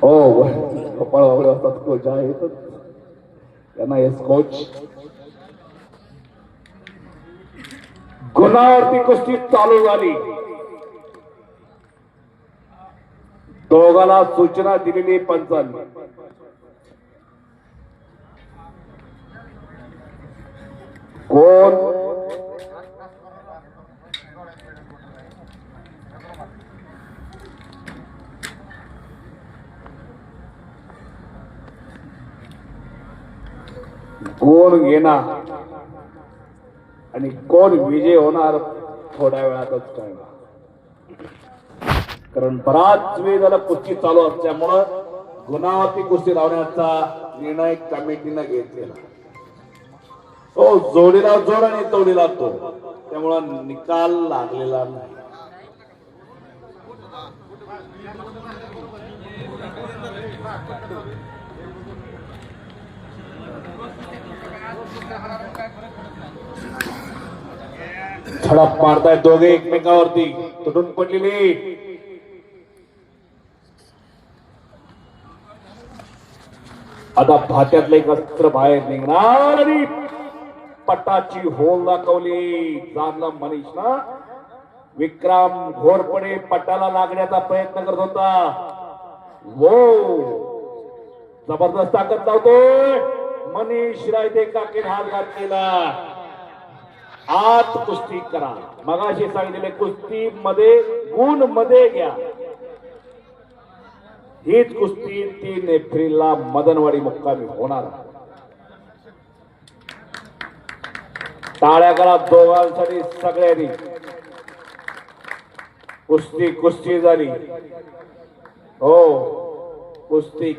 हो कपाळ वगैरे असतात कोच आहेत त्यांना येस कोच. गुणावरती कुस्ती चालू झाली. दोघाला सूचना दिलेली पंचांनी. कोण कोण घेणार आणि कोण विजय होणार थोड्या वेळातच कळणार. कारण बराच वेळ झाला कुस्ती चालू असल्यामुळं गुणावरती कुस्ती लावण्याचा निर्णय कमिटीनं घेतलेला. तो जोडीला जोड आणि तोडीला तो, त्यामुळं निकाल लागलेला नाही. झडप मारतायत दोघे एकमेकावरती. तुटून पडलेली आता भात्यातलं एक अस्त्र बाहेर निघणार आणि पटाची होल दाखवली. जाणलं मनीष ना. विक्रम घोरपणे पटाला लागण्याचा प्रयत्न करत होता. वो जबरदस्त ताकद लावतोय मनीष रायते काकीन हात घातलेला. आत कुस्ती करा. मगाशी सांगितलेले कुस्ती मध्ये गुण मध्ये घ्या. हीच कुस्ती 3 एप्रिलला मदनवाडी मुक्कामी होणार. टाळ्या करा दोघांसाठी सगळ्यांनी. कुस्ती कुस्ती झाली. हो कुस्ती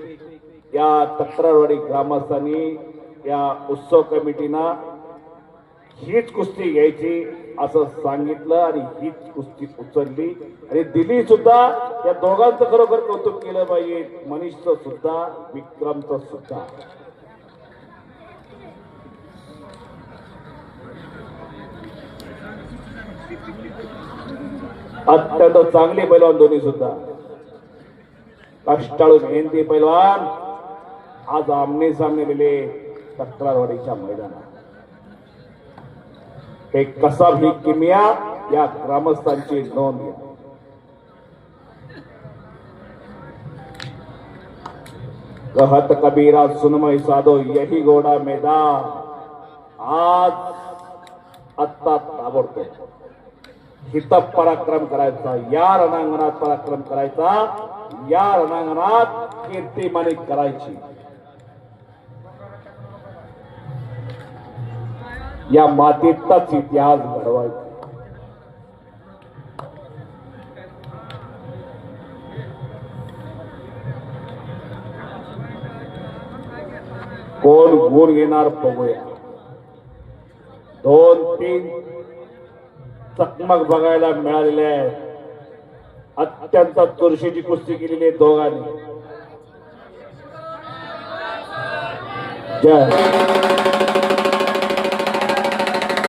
या तक्रारवाडी ग्रामस्थांनी या उत्सव कमिटीना हीच कुस्ती घ्यायची असं सांगितलं आणि हीच कुस्ती उचलली आणि दिली सुद्धा. या दोघांचं खरोखर कौतुक केलं पाहिजे. मनीषचं सुद्धा विक्रमचं सुद्धा. अत्यंत चांगले पैलवान दोन्ही सुद्धा. कष्टाळू मेहनती पैलवान आज आमने सामने दिले तक्रारवाडीच्या मैदानात. हे कसब ही किमिया या ग्रामस्थांची नोंद घ्या. कहत कबीरा सुनमय साधो यही घोडा मैदान. आज आत्ता ताबडतोब हित पराक्रम करायचा. या रणांगणात पराक्रम करायचा. या रणांगणात कीर्तिमानी करायची. या मातीतच इतिहास घडवायचा. कोण गुण घेणार बघूया. 2-3 चकमक बघायला मिळालेल्या आहेत. अत्यंत चुरशीची कुस्ती केलेली आहे दोघांनी. जय